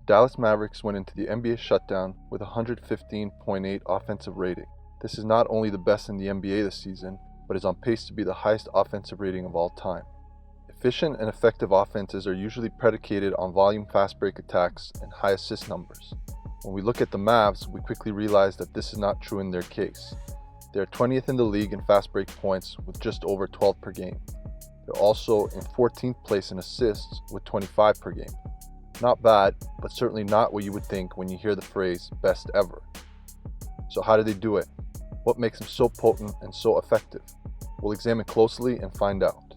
Dallas Mavericks went into the NBA shutdown with a 115.8 offensive rating. This is not only the best in the NBA this season, but is on pace to be the highest offensive rating of all time. Efficient and effective offenses are usually predicated on volume fast break attacks and high assist numbers. When we look at the Mavs, we quickly realize that this is not true in their case. They are 20th in the league in fast break points with just over 12 per game. They're also in 14th place in assists with 25 per game. Not bad, but certainly not what you would think when you hear the phrase best ever. So how do they do it? What makes them so potent and so effective? We'll examine closely and find out.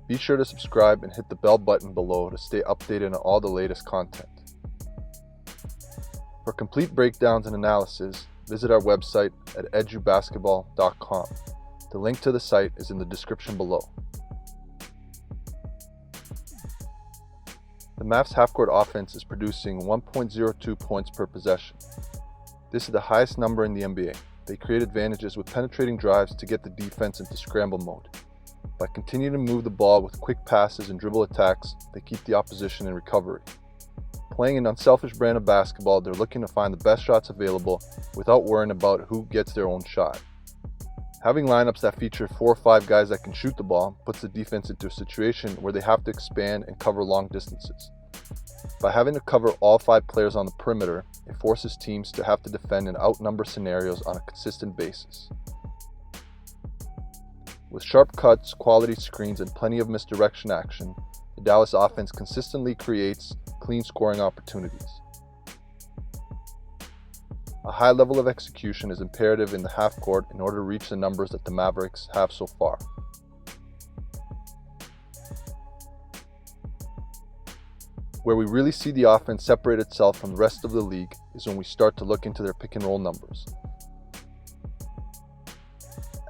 Be sure to subscribe and hit the bell button below to stay updated on all the latest content. For complete breakdowns and analysis, visit our website at EduBasketball.com. The link to the site is in the description below. The Mavs half-court offense is producing 1.02 points per possession. This is the highest number in the NBA. They create advantages with penetrating drives to get the defense into scramble mode. By continuing to move the ball with quick passes and dribble attacks, they keep the opposition in recovery. Playing an unselfish brand of basketball, they're looking to find the best shots available without worrying about who gets their own shot. Having lineups that feature 4 or 5 guys that can shoot the ball puts the defense into a situation where they have to expand and cover long distances. By having to cover all 5 players on the perimeter, it forces teams to have to defend in outnumber scenarios on a consistent basis. With sharp cuts, quality screens, and plenty of misdirection action, the Dallas offense consistently creates clean scoring opportunities. A high level of execution is imperative in the half court in order to reach the numbers that the Mavericks have so far. Where we really see the offense separate itself from the rest of the league is when we start to look into their pick and roll numbers.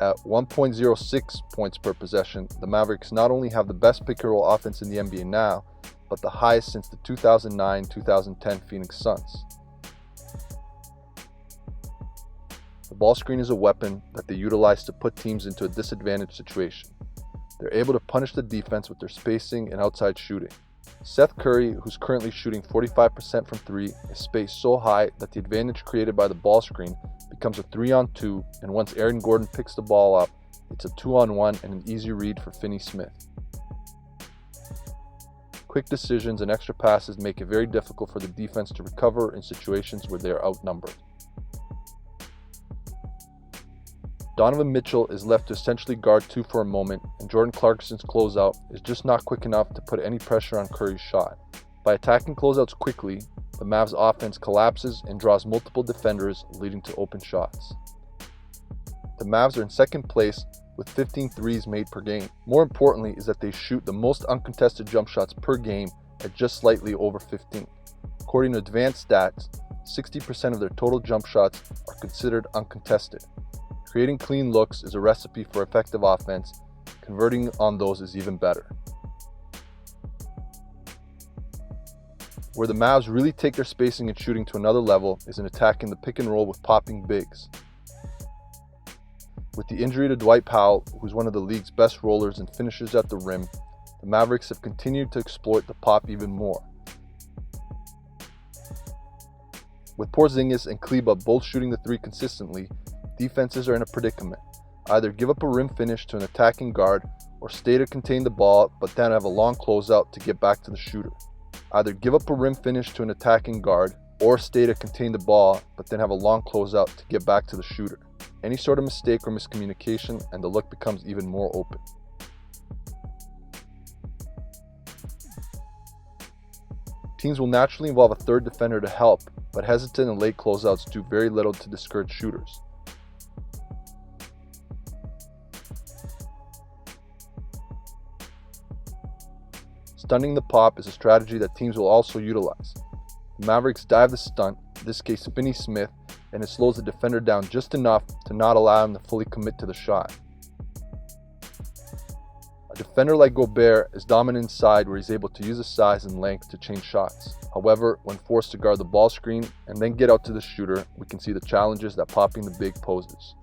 At 1.06 points per possession, the Mavericks not only have the best pick and roll offense in the NBA now, but the highest since the 2009-2010 Phoenix Suns. The ball screen is a weapon that they utilize to put teams into a disadvantaged situation. They're able to punish the defense with their spacing and outside shooting. Seth Curry, who's currently shooting 45% from 3, is spaced so high that the advantage created by the ball screen becomes a 3-on-2, and once Aaron Gordon picks the ball up, it's a 2-on-1 and an easy read for Finney Smith. Quick decisions and extra passes make it very difficult for the defense to recover in situations where they are outnumbered. Donovan Mitchell is left to essentially guard 2 for a moment, and Jordan Clarkson's closeout is just not quick enough to put any pressure on Curry's shot. By attacking closeouts quickly, the Mavs offense collapses and draws multiple defenders, leading to open shots. The Mavs are in second place with 15 threes made per game. More importantly is that they shoot the most uncontested jump shots per game at just slightly over 15. According to advanced stats, 60% of their total jump shots are considered uncontested. Creating clean looks is a recipe for effective offense. Converting on those is even better. Where the Mavs really take their spacing and shooting to another level is in attacking the pick and roll with popping bigs. With the injury to Dwight Powell, who's one of the league's best rollers and finishers at the rim, the Mavericks have continued to exploit the pop even more. With Porzingis and Kleba both shooting the 3 consistently, defenses are in a predicament. Either give up a rim finish to an attacking guard or stay to contain the ball but then have a long closeout to get back to the shooter. Either give up a rim finish to an attacking guard or stay to contain the ball but then have a long closeout to get back to the shooter. Any sort of mistake or miscommunication and the look becomes even more open. Teams will naturally involve a third defender to help, but hesitant and late closeouts do very little to discourage shooters. Stunning the pop is a strategy that teams will also utilize. The Mavericks dive the stunt, in this case Finney Smith, and it slows the defender down just enough to not allow him to fully commit to the shot. A defender like Gobert is dominant inside where he's able to use his size and length to change shots. However, when forced to guard the ball screen and then get out to the shooter, we can see the challenges that popping the big poses.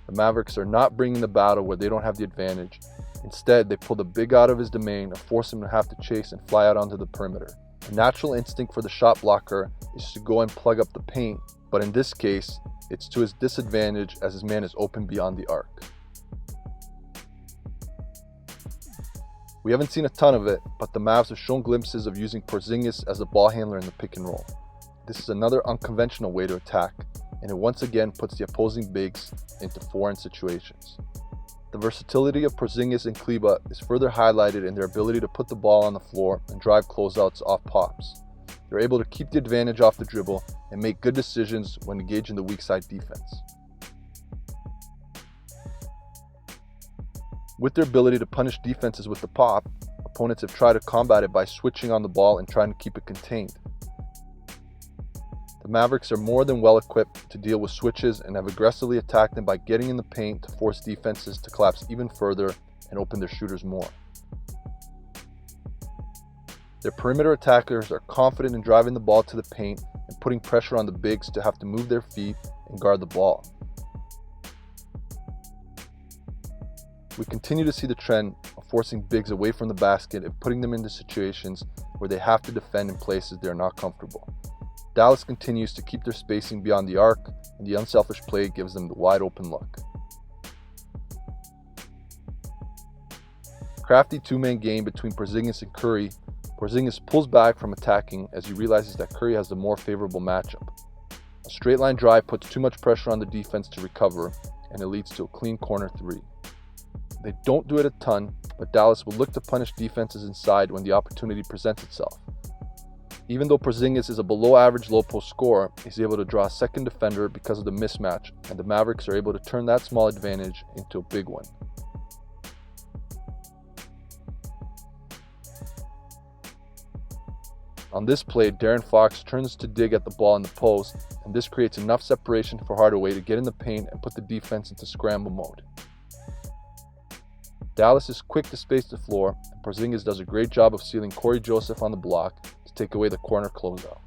The Mavericks are not bringing the battle where they don't have the advantage. Instead, they pull the big out of his domain and force him to have to chase and fly out onto the perimeter. A natural instinct for the shot blocker is to go and plug up the paint, but in this case, it's to his disadvantage as his man is open beyond the arc. We haven't seen a ton of it, but the Mavs have shown glimpses of using Porzingis as a ball handler in the pick and roll. This is another unconventional way to attack, and it once again puts the opposing bigs into foreign situations. The versatility of Porzingis and Kleber is further highlighted in their ability to put the ball on the floor and drive closeouts off pops. They're able to keep the advantage off the dribble and make good decisions when engaging the weak side defense. With their ability to punish defenses with the pop, opponents have tried to combat it by switching on the ball and trying to keep it contained. The Mavericks are more than well equipped to deal with switches and have aggressively attacked them by getting in the paint to force defenses to collapse even further and open their shooters more. Their perimeter attackers are confident in driving the ball to the paint and putting pressure on the bigs to have to move their feet and guard the ball. We continue to see the trend of forcing bigs away from the basket and putting them into situations where they have to defend in places they are not comfortable. Dallas continues to keep their spacing beyond the arc, and the unselfish play gives them the wide open look. Crafty two-man game between Porzingis and Curry. Porzingis pulls back from attacking as he realizes that Curry has the more favorable matchup. A straight line drive puts too much pressure on the defense to recover, and it leads to a clean corner three. They don't do it a ton, but Dallas will look to punish defenses inside when the opportunity presents itself. Even though Porzingis is a below-average low-post scorer, he's able to draw a second defender because of the mismatch, and the Mavericks are able to turn that small advantage into a big one. On this play, De'Aaron Fox turns to dig at the ball in the post, and this creates enough separation for Hardaway to get in the paint and put the defense into scramble mode. Dallas is quick to space the floor, and Porzingis does a great job of sealing Corey Joseph on the block to take away the corner closeout.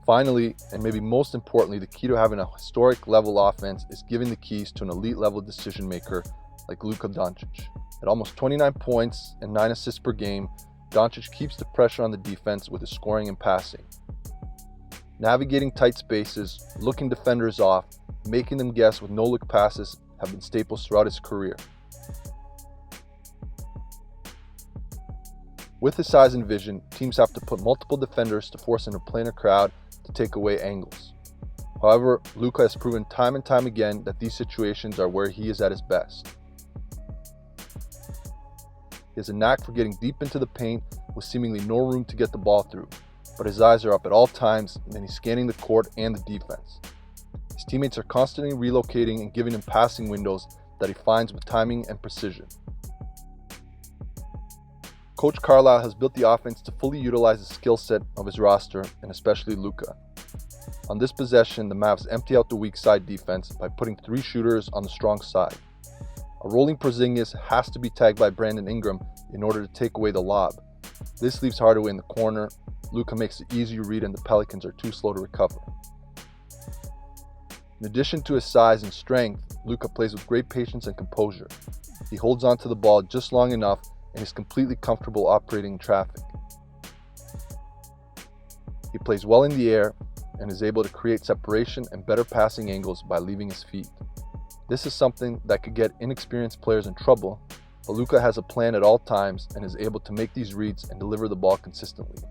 Finally, and maybe most importantly, the key to having a historic level offense is giving the keys to an elite level decision maker like Luka Doncic. At almost 29 points and 9 assists per game, Doncic keeps the pressure on the defense with his scoring and passing. Navigating tight spaces, looking defenders off, making them guess with no-look passes have been staples throughout his career. With his size and vision, teams have to put multiple defenders to force an planar crowd to take away angles. However, Luka has proven time and time again that these situations are where he is at his best. He has a knack for getting deep into the paint with seemingly no room to get the ball through, but his eyes are up at all times and he's scanning the court and the defense. His teammates are constantly relocating and giving him passing windows that he finds with timing and precision. Coach Carlisle has built the offense to fully utilize the skill set of his roster, and especially Luka. On this possession, the Mavs empty out the weak side defense by putting 3 shooters on the strong side. A rolling Porzingis has to be tagged by Brandon Ingram in order to take away the lob. This leaves Hardaway in the corner. Luka makes the easy read and the Pelicans are too slow to recover. In addition to his size and strength, Luka plays with great patience and composure. He holds onto the ball just long enough and is completely comfortable operating in traffic. He plays well in the air and is able to create separation and better passing angles by leaving his feet. This is something that could get inexperienced players in trouble, but Luka has a plan at all times and is able to make these reads and deliver the ball consistently.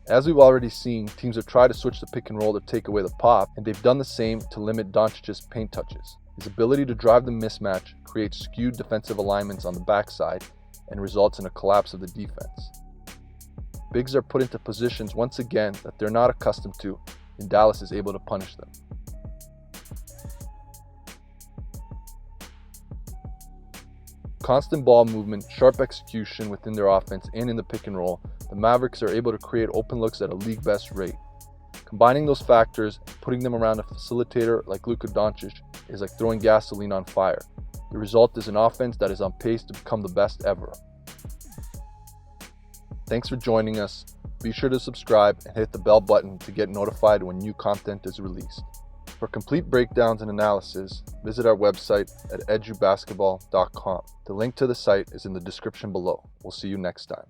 As we've already seen, teams have tried to switch the pick and roll to take away the pop, and they've done the same to limit Doncic's paint touches. His ability to drive the mismatch creates skewed defensive alignments on the backside and results in a collapse of the defense. Bigs are put into positions once again that they're not accustomed to, and Dallas is able to punish them. Constant ball movement, sharp execution within their offense and in the pick and roll, the Mavericks are able to create open looks at a league best rate. Combining those factors and putting them around a facilitator like Luka Doncic is like throwing gasoline on fire. The result is an offense that is on pace to become the best ever. Thanks for joining us. Be sure to subscribe and hit the bell button to get notified when new content is released. For complete breakdowns and analysis, visit our website at edubasketball.com. The link to the site is in the description below. We'll see you next time.